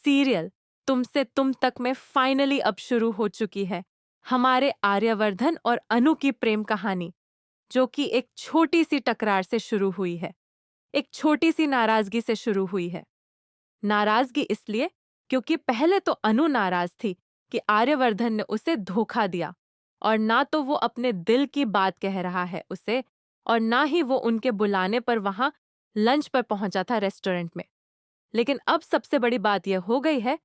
Serial तुमसे तुम तक में फाइनली अब शुरू हो चुकी है हमारे आर्यवर्धन और अनु की प्रेम कहानी, जो कि एक छोटी सी टकरार से शुरू हुई है, एक छोटी सी नाराजगी से शुरू हुई है। नाराजगी इसलिए क्योंकि पहले तो अनु नाराज थी कि आर्यवर्धन ने उसे धोखा दिया, और ना तो वो अपने दिल की बात कह रहा है उसे, और ना ही वो उनके बुलाने पर वहां लंच पर पहुंचा था रेस्टोरेंट में। लेकिन अब सबसे बड़ी बात यह हो गई है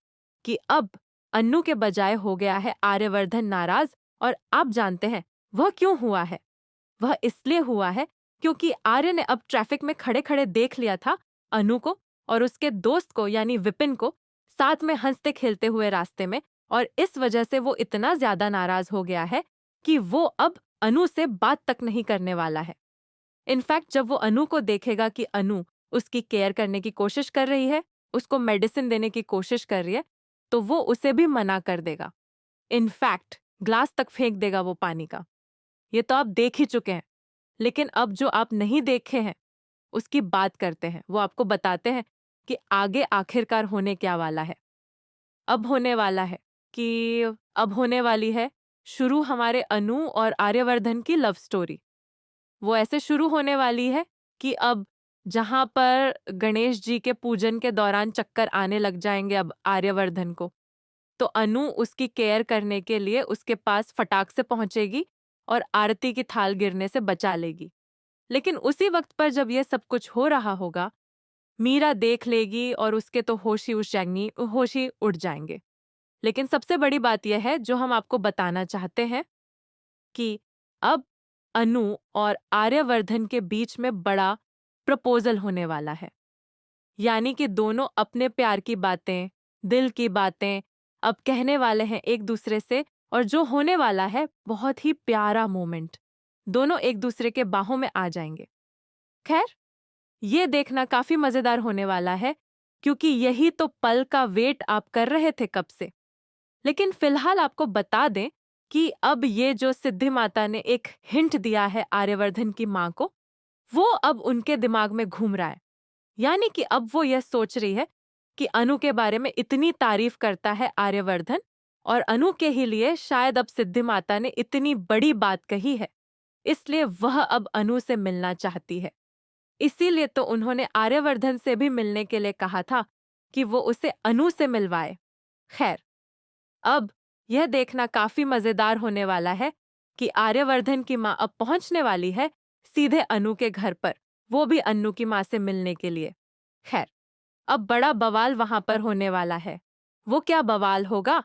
कि अब अन्नू के बजाय हो गया है आर्यवर्धन नाराज। और आप जानते हैं वह क्यों हुआ है? वह इसलिए हुआ है क्योंकि आर्य ने अब ट्रैफिक में खड़े खड़े देख लिया था अनु को और उसके दोस्त को यानी विपिन को साथ में हंसते खेलते हुए रास्ते में, और इस वजह से वो इतना ज्यादा नाराज हो गया है कि वो अब अनु से बात तक नहीं करने वाला है। इनफैक्ट जब वो अनु को देखेगा कि अनु उसकी केयर करने की कोशिश कर रही है, उसको मेडिसिन देने की कोशिश कर रही है, तो वो उसे भी मना कर देगा। इनफैक्ट ग्लास तक फेंक देगा वो पानी का। ये तो आप देख ही चुके हैं। लेकिन अब जो आप नहीं देखे हैं उसकी बात करते हैं। वो आपको बताते हैं कि आगे आखिरकार होने क्या वाला है। अब होने वाला है कि अब होने वाली है शुरू हमारे अनु और आर्यवर्धन की लव स्टोरी। वो ऐसे शुरू होने वाली है कि अब जहां पर गणेश जी के पूजन के दौरान चक्कर आने लग जाएंगे अब आर्यवर्धन को, तो अनु उसकी केयर करने के लिए उसके पास फटाक से पहुंचेगी और आरती की थाल गिरने से बचा लेगी। लेकिन उसी वक्त पर जब यह सब कुछ हो रहा होगा, मीरा देख लेगी और उसके तो होश ही उड़ जाएंगे। लेकिन सबसे बड़ी बात यह है जो हम आपको बताना चाहते हैं कि अब अनु और आर्यवर्धन के बीच में बड़ा प्रपोजल होने वाला है। यानी कि दोनों अपने प्यार की बातें, दिल की बातें अब कहने वाले हैं एक दूसरे से, और जो होने वाला है बहुत ही प्यारा मोमेंट। दोनों एक दूसरे के बाहों में आ जाएंगे। खैर, ये देखना काफी मजेदार होने वाला है क्योंकि यही तो पल का वेट आप कर रहे थे कब से। लेकिन फिलहाल आपको बता दें कि अब ये जो सिद्धि माता ने एक हिंट दिया है आर्यवर्धन की माँ को, वो अब उनके दिमाग में घूम रहा है। यानी कि अब वो यह सोच रही है कि अनु के बारे में इतनी तारीफ करता है आर्यवर्धन, और अनु के ही लिए शायद अब सिद्धि माता ने इतनी बड़ी बात कही है, इसलिए वह अब अनु से मिलना चाहती है। इसीलिए तो उन्होंने आर्यवर्धन से भी मिलने के लिए कहा था कि वो उसे अनु से मिलवाए। खैर, अब यह देखना काफी मजेदार होने वाला है कि आर्यवर्धन की माँ अब पहुंचने वाली है सीधे अनु के घर पर, वो भी अन्नू की माँ से मिलने के लिए। खैर, अब बड़ा बवाल वहां पर होने वाला है। वो क्या बवाल होगा